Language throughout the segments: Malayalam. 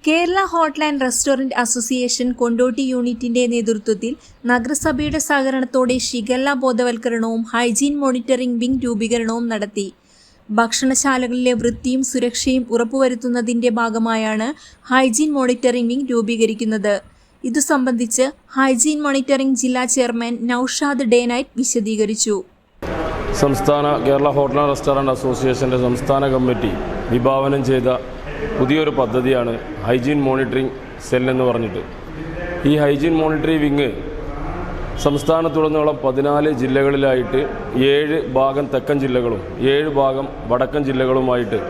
Kerala hotel and restaurant association Kondotty യൂണിറ്റിന്റെ നേതൃത്വത്തിൽ നഗരസഭയുടെ സഹകരണത്തോടെ ഷിഗല്ല ബോധവൽക്കരണവും ഹൈജീൻ മോണിറ്ററിംഗ് വിംഗ് രൂപീകരണവും നടത്തി. ഭക്ഷണശാലകളിലെ വൃത്തിയും സുരക്ഷയും ഉറപ്പുവരുത്തുന്നതിന്റെ ഭാഗമായാണ് ഹൈജീൻ മോണിറ്ററിംഗ് വിംഗ് രൂപീകരിക്കുന്നത്. ഇതു സംബന്ധിച്ച് ഹൈജീൻ മോണിറ്ററിംഗ് ജില്ലാ ചെയർമാൻ നൌഷാദ് ഡേനൈറ്റ് വിശദീകരിച്ചു. സംസ്ഥാന കേരള ഹോട്ടൽ ആൻഡ് റെസ്റ്റോറന്റ് അസോസിയേഷന്റെ സംസ്ഥാന കമ്മിറ്റി വിഭാവനം ചെയ്ത പുതിയൊരു പദ്ധതിയാണ് ഹൈജീൻ മോണിറ്ററിംഗ് സെൽ എന്ന് പറഞ്ഞിട്ട്. ഈ ഹൈജീൻ മോണിറ്ററിംഗ് വിങ് സംസ്ഥാനത്തുടനീളം 14 ജില്ലകളിലായിട്ട് 7 ഭാഗം തെക്കൻ ജില്ലകളും 7 ഭാഗം വടക്കൻ ജില്ലകളുമായിട്ട്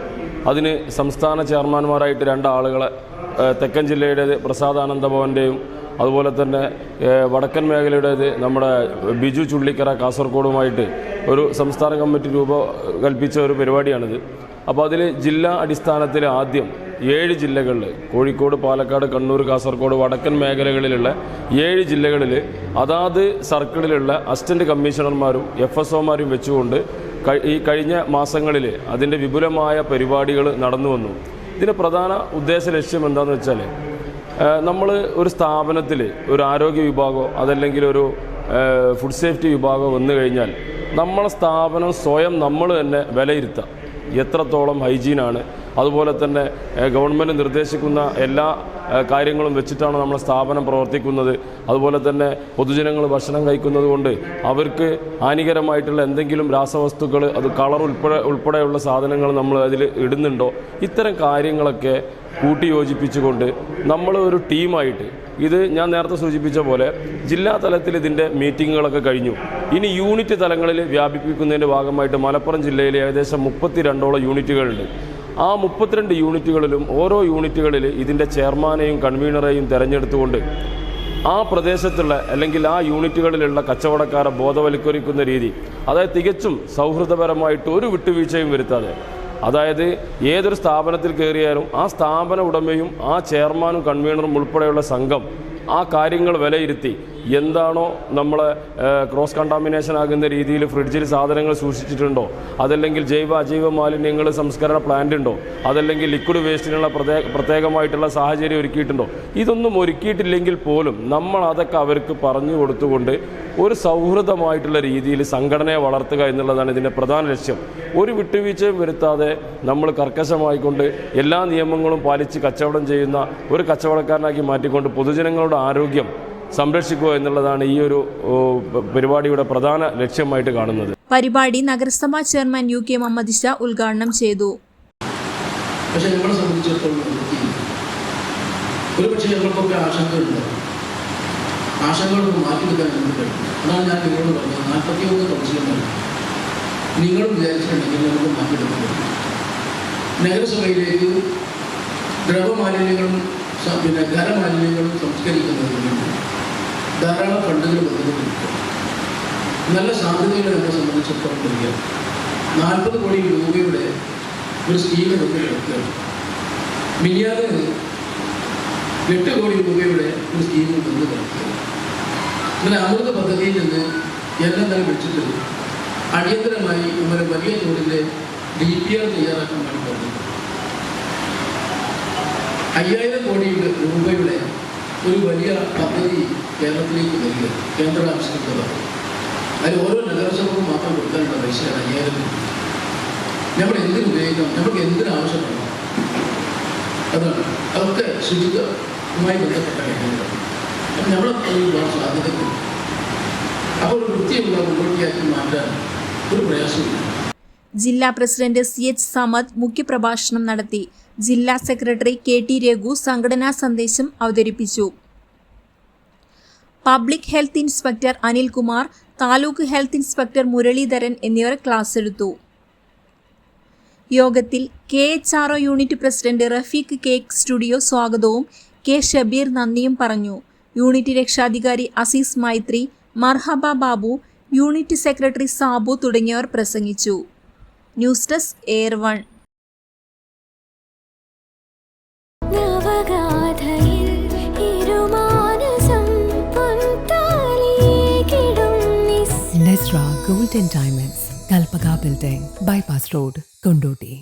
അതിന് സംസ്ഥാന ചെയർമാൻമാരായിട്ട് 2 ആളുകളെ തെക്കൻ ജില്ലയുടേത് പ്രസാദ് ആനന്ദഭവൻ്റെയും അതുപോലെ തന്നെ വടക്കൻ മേഖലയുടേത് നമ്മുടെ ബിജു ചുള്ളിക്കര കാസർഗോഡുമായിട്ട് ഒരു സംസ്ഥാന കമ്മിറ്റി കൽപ്പിച്ച ഒരു പരിപാടിയാണിത്. അപ്പോൾ അതിൽ ജില്ലാ അടിസ്ഥാനത്തിൽ ആദ്യം 7 ജില്ലകളിൽ കോഴിക്കോട്, പാലക്കാട്, കണ്ണൂർ, കാസർഗോഡ്, വടക്കൻ മേഖലകളിലുള്ള 7 ജില്ലകളിൽ അതാത് സർക്കിളിലുള്ള അസിസ്റ്റന്റ് കമ്മീഷണർമാരും FSOമാരും വെച്ചുകൊണ്ട് ഈ കഴിഞ്ഞ മാസങ്ങളിൽ അതിൻ്റെ വിപുലമായ പരിപാടികൾ നടന്നു വന്നു. ഇതിൻ്റെ പ്രധാന ഉദ്ദേശ ലക്ഷ്യം എന്താണെന്ന് വെച്ചാൽ നമ്മൾ ഒരു സ്ഥാപനത്തിൽ ഒരു ആരോഗ്യ വിഭാഗമോ അതല്ലെങ്കിൽ ഒരു ഫുഡ് സേഫ്റ്റി വിഭാഗമോ വന്നു കഴിഞ്ഞാൽ നമ്മളെ സ്ഥാപനം സ്വയം നമ്മൾ തന്നെ വിലയിരുത്താം. എത്രത്തോളം ഹൈജീനാണ്, അതുപോലെ തന്നെ ഗവൺമെൻറ് നിർദ്ദേശിക്കുന്ന എല്ലാ കാര്യങ്ങളും വെച്ചിട്ടാണ് നമ്മുടെ സ്ഥാപനം പ്രവർത്തിക്കുന്നത്. അതുപോലെ തന്നെ പൊതുജനങ്ങൾ ഭക്ഷണം കഴിക്കുന്നത് കൊണ്ട് അവർക്ക് ഹാനികരമായിട്ടുള്ള എന്തെങ്കിലും രാസവസ്തുക്കൾ, അത് കളർ ഉൾപ്പെടെയുള്ള സാധനങ്ങൾ നമ്മൾ അതിൽ ഇടുന്നുണ്ടോ, ഇത്തരം കാര്യങ്ങളൊക്കെ കൂട്ടിയോജിപ്പിച്ചുകൊണ്ട് നമ്മൾ ഒരു ടീമായിട്ട് ഇത് ഞാൻ നേരത്തെ സൂചിപ്പിച്ച പോലെ ജില്ലാ തലത്തിൽ ഇതിൻ്റെ മീറ്റിങ്ങുകളൊക്കെ കഴിഞ്ഞു. ഇനി യൂണിറ്റ് തലങ്ങളിൽ വ്യാപിപ്പിക്കുന്നതിൻ്റെ ഭാഗമായിട്ട് മലപ്പുറം ജില്ലയിൽ ഏകദേശം 32ഓളം യൂണിറ്റുകളുണ്ട്. ആ 32 യൂണിറ്റുകളിലും ഓരോ യൂണിറ്റുകളിൽ ഇതിൻ്റെ ചെയർമാനെയും കൺവീനറെയും തിരഞ്ഞെടുത്തുകൊണ്ട് ആ പ്രദേശത്തുള്ള അല്ലെങ്കിൽ ആ യൂണിറ്റുകളിലുള്ള കച്ചവടക്കാരെ ബോധവൽക്കരിക്കുന്ന രീതി, അതായത് തികച്ചും സൗഹൃദപരമായിട്ട് ഒരു വിട്ടുവീഴ്ചയും വരുത്താതെ, അതായത് ഏതൊരു സ്ഥാപനത്തിൽ കയറിയാലും ആ സ്ഥാപന ഉടമയും ആ ചെയർമാനും കൺവീനറും ഉൾപ്പെടെയുള്ള സംഘം ആ കാര്യങ്ങൾ വിലയിരുത്തി എന്താണോ നമ്മൾ ക്രോസ് കണ്ടാമിനേഷൻ ആകുന്ന രീതിയിൽ ഫ്രിഡ്ജിൽ സാധനങ്ങൾ സൂക്ഷിച്ചിട്ടുണ്ടോ, അതല്ലെങ്കിൽ ജൈവ അജൈവ മാലിന്യങ്ങൾ സംസ്കരണ പ്ലാന്റ് ഉണ്ടോ, അതല്ലെങ്കിൽ ലിക്വിഡ് വേസ്റ്റിനുള്ള പ്രത്യേകമായിട്ടുള്ള സാഹചര്യം ഒരുക്കിയിട്ടുണ്ടോ, ഇതൊന്നും ഒരുക്കിയിട്ടില്ലെങ്കിൽ പോലും നമ്മൾ അതൊക്കെ അവർക്ക് പറഞ്ഞു കൊടുത്തുകൊണ്ട് ഒരു സൗഹൃദമായിട്ടുള്ള രീതിയിൽ സംഘടനയെ വളർത്തുക എന്നുള്ളതാണ് ഇതിൻ്റെ പ്രധാന ലക്ഷ്യം. ഒരു വിട്ടുവീഴ്ചയും വരുത്താതെ നമ്മൾ കർക്കശമായിക്കൊണ്ട് എല്ലാ നിയമങ്ങളും പാലിച്ച് കച്ചവടം ചെയ്യുന്ന ഒരു കച്ചവടക്കാരനാക്കി മാറ്റിക്കൊണ്ട് പൊതുജനങ്ങളുടെ ആരോഗ്യം സംരക്ഷിക്കുക എന്നുള്ളതാണ് ഈ ഒരു പരിപാടിയുടെ പ്രധാന ലക്ഷ്യമായിട്ട് കാണുന്നത്. പരിപാടി നഗരസഭാ ചെയർമാൻ UK മുഹമ്മദ് ഷാ ഉദ്ഘാടനം ചെയ്തു. പക്ഷേ നമ്മളെ സംബന്ധിച്ചിടത്തോളം ഒരുപക്ഷെ ഞങ്ങൾക്കൊക്കെ ആശങ്കകളൊക്കെ മാറ്റി വെക്കാൻ നമുക്ക് കഴിയും. അതാണ് ഞാൻ നിങ്ങളോട് പറഞ്ഞത്. 41 കൗൺസിലർമാർ നിങ്ങളും വിചാരിച്ചിട്ടുണ്ടെങ്കിൽ നമുക്ക് മാറ്റിയെടുക്കാൻ കഴിയും. നഗരസഭയിലേക്ക് ദ്രവമാലിന്യങ്ങളും ഖരമാലിന്യങ്ങളും സംസ്കരിക്കുന്നതിന് വേണ്ടി ധാരാളം ഫണ്ടുകൾ വന്നിട്ടുണ്ട്. നല്ല സാധ്യതകൾ നമ്മളെ സംബന്ധിച്ചിടത്തോളം കഴിയാം. 40 കോടി രൂപയുടെ ഒരു സ്കീം നമുക്ക് എടുക്കുകയാണ്. മിനിയാന്ന് 8 കോടി രൂപയുടെ ഒരു സ്കീം നിന്ന് കിടക്കുകയാണ്. ഇങ്ങനെ അമൃത പദ്ധതിയിൽ നിന്ന് എല്ലാം തന്നെ വിളിച്ചിട്ട് അടിയന്തരമായി ഇവരെ വലിയ തോതിൻ്റെ DPR തയ്യാറാക്കാൻ വേണ്ടി പറഞ്ഞു. 5000 കോടി രൂപയുടെ ഒരു വലിയ പദ്ധതി കേരളത്തിലേക്ക് വരിക കേന്ദ്ര ആവിഷ്കരിച്ചതാണ്. അതിൽ ഓരോ നഗരസഭക്കും മാത്രം കൊടുക്കാനുള്ള പൈസയാണ് 5000 കോടി. നമ്മൾ എന്തിനു ഉപയോഗിക്കണം, നമുക്ക് എന്തിനു ആവശ്യപ്പെടണം, അതാണ് അതൊക്കെ ശുചിത്വവുമായി ബന്ധപ്പെട്ട കാര്യങ്ങളാണ്. അപ്പം നമ്മളെ ഒരുപാട് സാധ്യതകളുണ്ട്. അപ്പോൾ ഒരു വൃത്തിയുള്ള മുന്നോട്ടിയാക്കി മാറ്റാൻ ഒരു പ്രയാസമില്ല. ജില്ലാ പ്രസിഡന്റ് CH സമദ് മുഖ്യപ്രഭാഷണം നടത്തി. ജില്ലാ സെക്രട്ടറി KT രഘു സംഘടനാ സന്ദേശം അവതരിപ്പിച്ചു. Public health inspector Anilkumar, taluk health inspector Muraleedharan എന്നിവർ ക്ലാസ് എടുത്തു. യോഗത്തിൽ KHRO unit president Rafeeq cake studio സ്വാഗതവും K ഷബീർ നന്ദിയും പറഞ്ഞു. യൂണിറ്റ് രക്ഷാധികാരി അസീസ് മൈത്രി, മർഹബ ബാബു, യൂണിറ്റ് സെക്രട്ടറി സാബു തുടങ്ങിയവർ പ്രസംഗിച്ചു. News desk air 1. Nesra Gold and Diamonds, Kalpaka Building, Bypass Road, Kondoti.